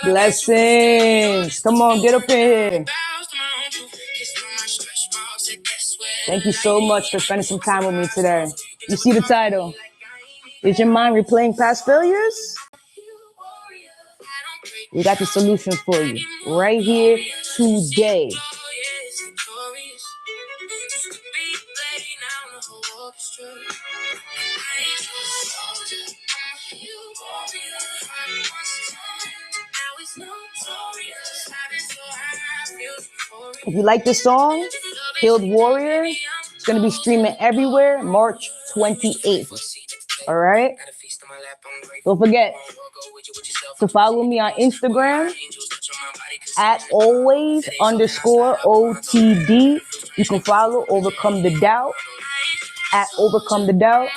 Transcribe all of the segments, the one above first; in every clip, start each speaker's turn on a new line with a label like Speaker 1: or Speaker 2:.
Speaker 1: Blessings. Come on, get up in here. Thank you so much for spending some time with me today. You see the title. Is your mind replaying past failures? We got the solutions for you right here today. If you like this song, Healed Warrior, it's going to be streaming everywhere March 28th. All right? Don't forget to follow me on Instagram at always_O.T.D. You can follow Overcome the Doubt at Overcome the Doubt.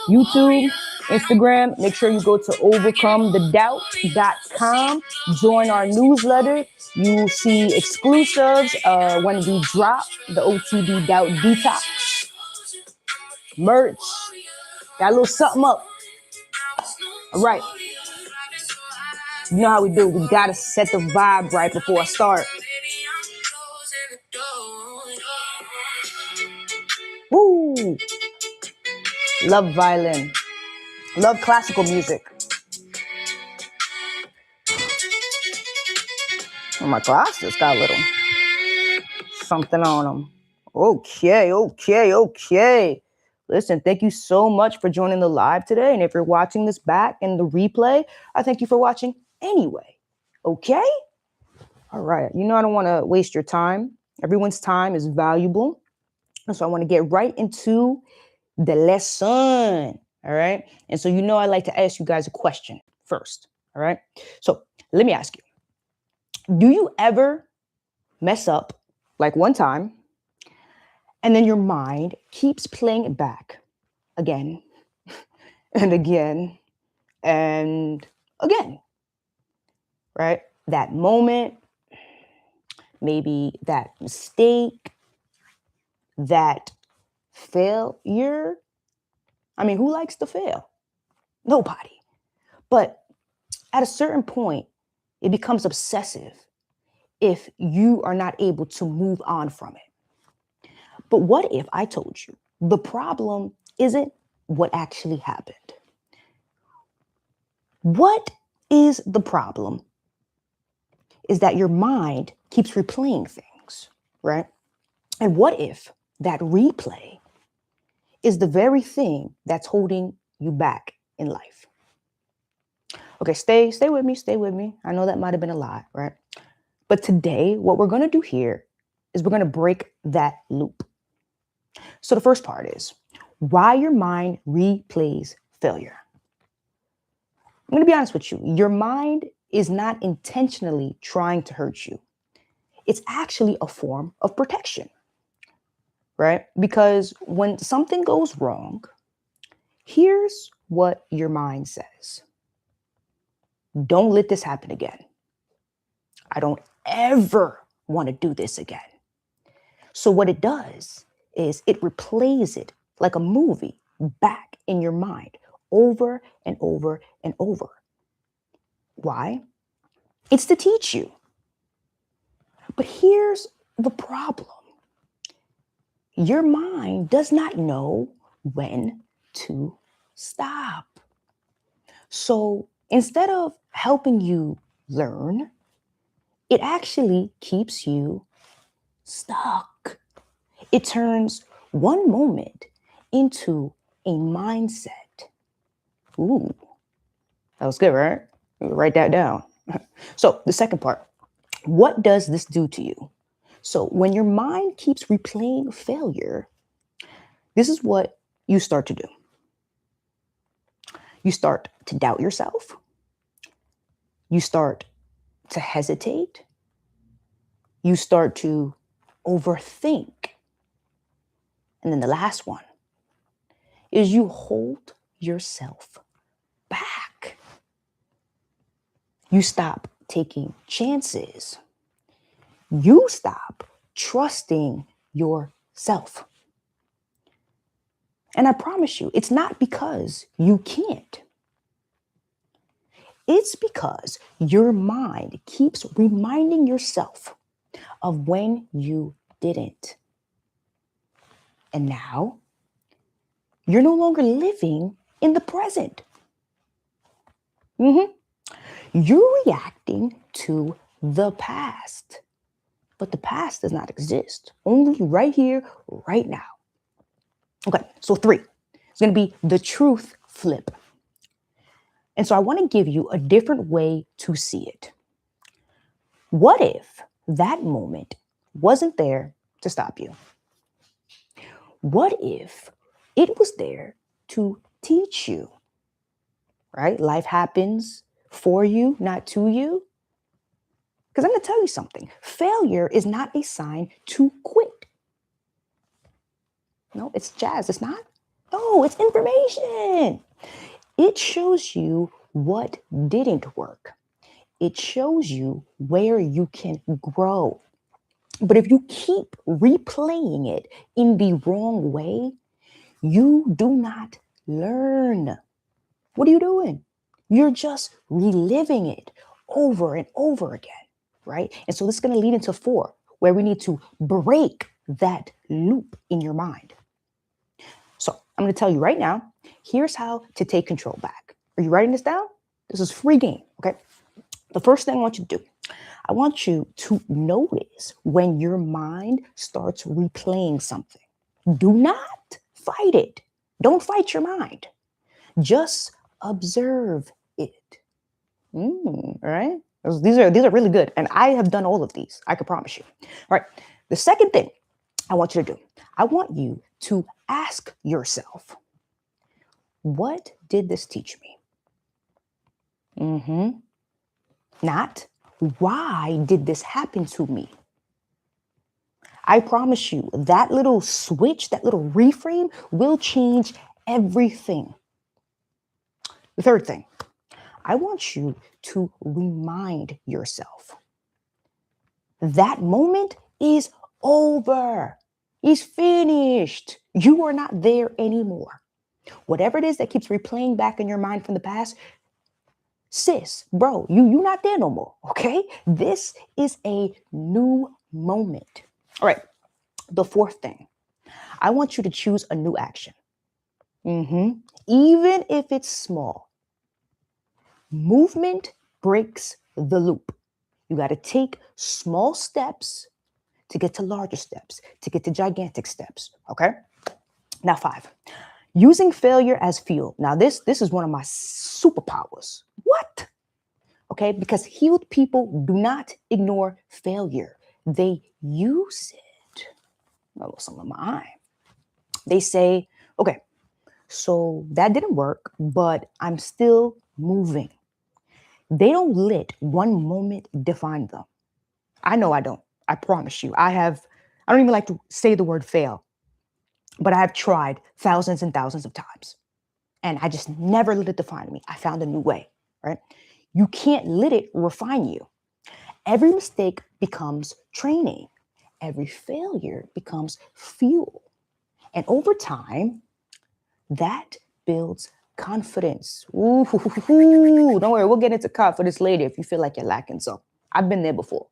Speaker 1: YouTube, Instagram, make sure you go to overcomethedoubt.com. Join our newsletter. You see exclusives when we drop the O.T.D Doubt Detox. Merch. Got a little something up. All right. You know how we do. We got to set the vibe right before I start. Woo! Love violin. Love classical music. Oh, my glasses got a little something on them. Okay. Listen, thank you so much for joining the live today. And if you're watching this back in the replay, I thank you for watching anyway. Okay? All right. You know I don't want to waste your time. Everyone's time is valuable. And so I want to get right into the lesson. All right? And so you know I like to ask you guys a question first. All right? So let me ask you. Do you ever mess up like one time and then your mind keeps playing it back again and again and again, right? That moment, maybe that mistake, that failure. I mean, who likes to fail? Nobody. But at a certain point, it becomes obsessive if you are not able to move on from it. But what if I told you the problem isn't what actually happened? What is the problem is that your mind keeps replaying things, right? And what if that replay is the very thing that's holding you back in life? Okay, stay with me. I know that might have been a lot, right? But today, what we're going to do here is we're going to break that loop. So the first part is why your mind replays failure. I'm going to be honest with you. Your mind is not intentionally trying to hurt you. It's actually a form of protection, right? Because when something goes wrong, here's what your mind says. Don't let this happen again. I don't ever want to do this again. So what it does is it replays it like a movie back in your mind over and over and over. Why? It's to teach you. But here's the problem. Your mind does not know when to stop. So instead of helping you learn, it actually keeps you stuck. It turns one moment into a mindset. Ooh, that was good, right? Write that down. So the second part, what does this do to you? So when your mind keeps replaying failure, this is what you start to do. You start to doubt yourself. You start to hesitate. You start to overthink. And then the last one is you hold yourself back. You stop taking chances. You stop trusting yourself. And I promise you, it's not because you can't. It's because your mind keeps reminding yourself of when you didn't. And now you're no longer living in the present. You're reacting to the past. But the past does not exist. Only right here, right now. Okay, so 3. It's going to be the truth flip. And so I want to give you a different way to see it. What if that moment wasn't there to stop you? What if it was there to teach you? Right? Life happens for you, not to you. Because I'm going to tell you something. Failure is not a sign to quit. No, it's jazz. It's not. No, it's information. It shows you what didn't work. It shows you where you can grow. But if you keep replaying it in the wrong way, you do not learn. What are you doing? You're just reliving it over and over again, right? And so this is going to lead into 4, where we need to break that loop in your mind. So I'm going to tell you right now, here's how to take control back. Are you writing this down? This is free game, okay? The first thing I want you to do, I want you to notice when your mind starts replaying something. Do not fight it. Don't fight your mind. Just observe it. All right? These are really good. And I have done all of these. I can promise you. All right. The second thing I want you to do, I want you to ask yourself, what did this teach me? Not, why did this happen to me? I promise you, that little switch, that little reframe will change everything. The third thing, I want you to remind yourself that moment is over. It's finished. You are not there anymore. Whatever it is that keeps replaying back in your mind from the past, sis, bro, you not there no more, okay? This is a new moment. All right, the fourth thing, I want you to choose a new action. Even if it's small. Movement breaks the loop. You got to take small steps to get to larger steps, to get to gigantic steps, okay? Now 5, using failure as fuel. Now this is one of my superpowers. What? Okay, because healed people do not ignore failure. They use it. Oh, some of mine. They say, okay, so that didn't work, but I'm still moving. They don't let one moment define them. I know I don't. I promise you. I don't even like to say the word fail, but I have tried thousands and thousands of times. And I just never let it define me. I found a new way, right? You can't let it refine you. Every mistake becomes training. Every failure becomes fuel. And over time, that builds confidence. Ooh, don't worry, we'll get into confidence later if you feel like you're lacking some. I've been there before,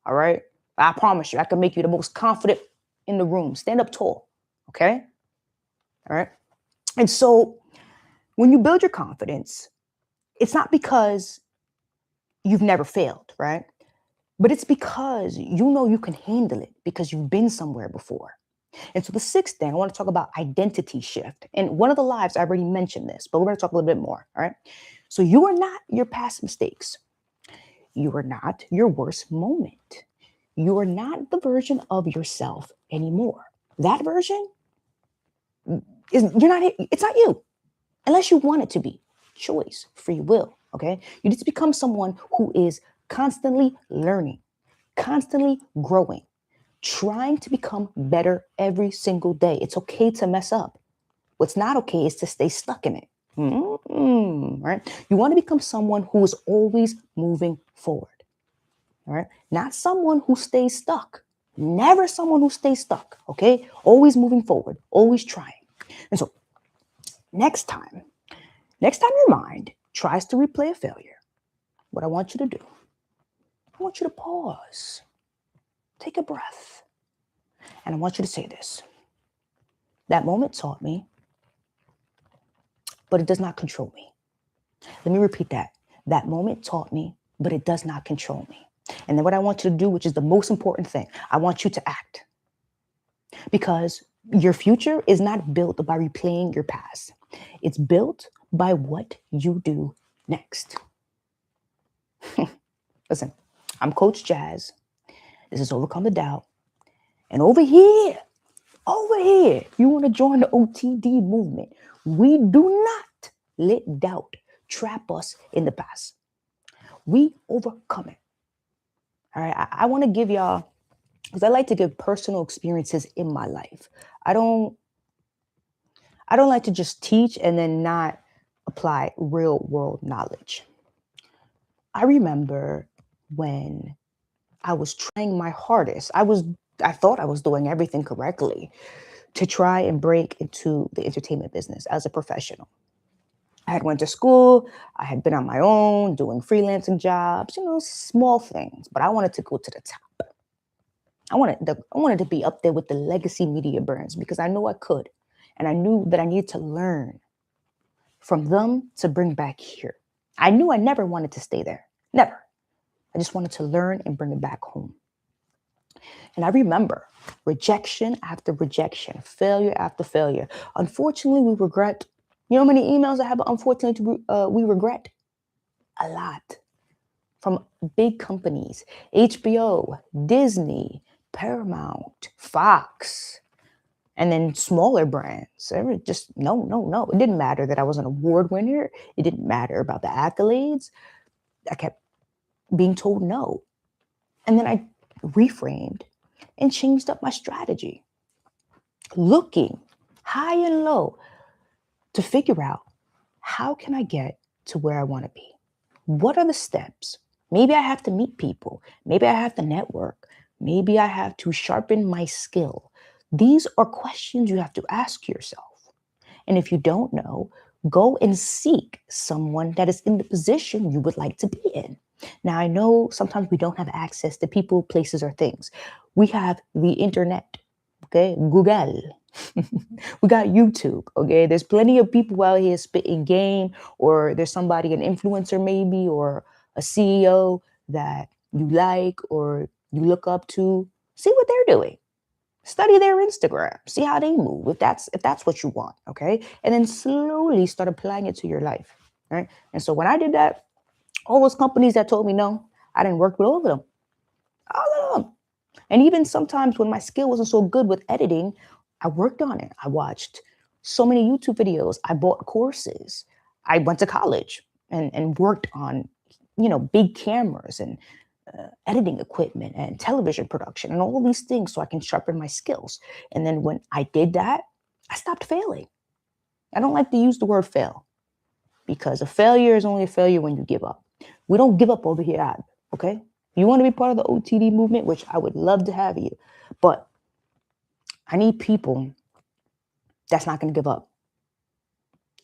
Speaker 1: all right? I promise you, I can make you the most confident in the room. Stand up tall, okay? All right? And so when you build your confidence, it's not because you've never failed, right? But it's because you know you can handle it because you've been somewhere before. And so the 6th thing, I want to talk about identity shift. And one of the lives, I already mentioned this, but we're going to talk a little bit more, all right? So you are not your past mistakes. You are not your worst moment. You are not the version of yourself anymore. That version it's not you, unless you want it to be. Choice, free will, okay? You need to become someone who is constantly learning, constantly growing, trying to become better every single day. It's okay to mess up. What's not okay is to stay stuck in it. Right? You want to become someone who is always moving forward. All right? Not someone who stays stuck. Never someone who stays stuck. Okay? Always moving forward, always trying. And so next time your mind tries to replay a failure, what I want you to do, I want you to pause, take a breath, and I want you to say this. That moment taught me, but it does not control me. Let me repeat that. That moment taught me, but it does not control me. And then what I want you to do, which is the most important thing, I want you to act. Because your future is not built by replaying your past. It's built by what you do next. Listen, I'm Coach Jazz. This is Overcome the Doubt. And over here, you want to join the O.T.D movement. We do not let doubt trap us in the past. We overcome it. All right. I want to give y'all, because I like to give personal experiences in my life. I don't like to just teach and then not apply real world knowledge. I remember when I was trying my hardest. I thought I was doing everything correctly to try and break into the entertainment business as a professional. I had went to school. I had been on my own doing freelancing jobs, small things, but I wanted to go to the top. I wanted to be up there with the legacy media brands because I knew I could. And I knew that I needed to learn from them to bring back here. I knew I never wanted to stay there. Never. I just wanted to learn and bring it back home. And I remember rejection after rejection, failure after failure. Unfortunately, we regret. You know how many emails I have? Unfortunately, we regret a lot from big companies, HBO, Disney, Paramount, Fox, and then smaller brands. Just no. It didn't matter that I was an award winner. It didn't matter about the accolades. I kept being told no. And then I reframed and changed up my strategy, looking high and low to figure out how can I get to where I want to be? What are the steps? Maybe I have to meet people. Maybe I have to network. Maybe I have to sharpen my skill. These are questions you have to ask yourself. And if you don't know, go and seek someone that is in the position you would like to be in. Now, I know sometimes we don't have access to people, places, or things. We have the internet, okay? Google. We got YouTube, okay? There's plenty of people out here spitting game, or there's somebody, an influencer maybe, or a CEO that you like or you look up to. See what they're doing. Study their Instagram. See how they move, if that's what you want, okay? And then slowly start applying it to your life, right? And so when I did that, all those companies that told me no, I didn't work with all of them. All of them. And even sometimes when my skill wasn't so good with editing, I worked on it. I watched so many YouTube videos. I bought courses. I went to college and worked on, big cameras and editing equipment and television production and all these things so I can sharpen my skills. And then when I did that, I stopped failing. I don't like to use the word fail because a failure is only a failure when you give up. We don't give up over here, okay? If you want to be part of the O.T.D movement, which I would love to have you, but I need people that's not going to give up.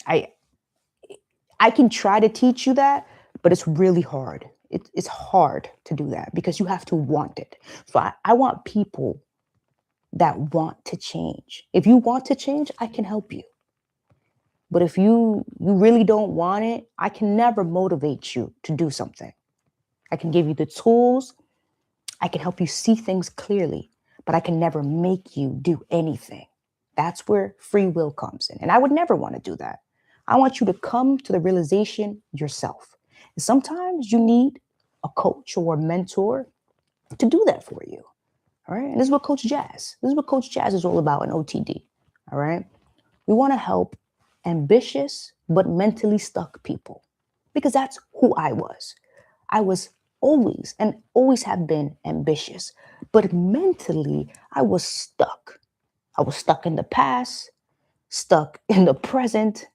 Speaker 1: I can try to teach you that, but it's really hard. It's hard to do that because you have to want it. So I want people that want to change. If you want to change, I can help you. But if you really don't want it, I can never motivate you to do something. I can give you the tools. I can help you see things clearly, but I can never make you do anything. That's where free will comes in. And I would never want to do that. I want you to come to the realization yourself. And sometimes you need a coach or a mentor to do that for you. All right. And this is what Coach Jazz is all about in O.T.D. All right. We want to help ambitious but mentally stuck people because that's who I was. I was always and always have been ambitious, but mentally I was stuck. I was stuck in the past, stuck in the present,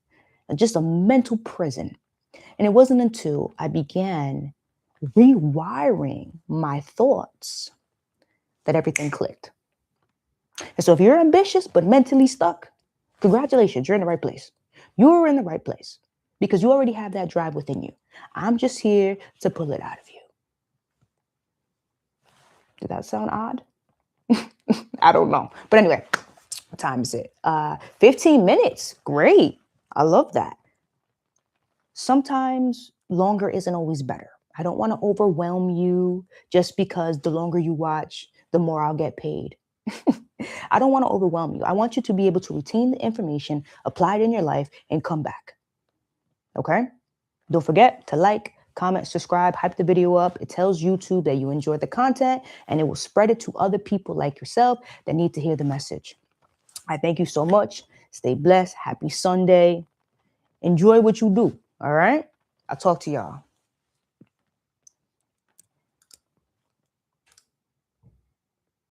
Speaker 1: just a mental prison. And it wasn't until I began rewiring my thoughts that everything clicked. And so if you're ambitious but mentally stuck, congratulations, you're in the right place. You're in the right place. because you already have that drive within you. I'm just here to pull it out of you. Did that sound odd? I don't know. But anyway, what time is it? 15 minutes. Great. I love that. Sometimes longer isn't always better. I don't want to overwhelm you just because the longer you watch, the more I'll get paid. I don't want to overwhelm you. I want you to be able to retain the information, apply it in your life, and come back. Okay? Don't forget to like, comment, subscribe, hype the video up. It tells YouTube that you enjoyed the content, and it will spread it to other people like yourself that need to hear the message. I thank you so much. Stay blessed. Happy Sunday. Enjoy what you do. All right? I'll talk to y'all.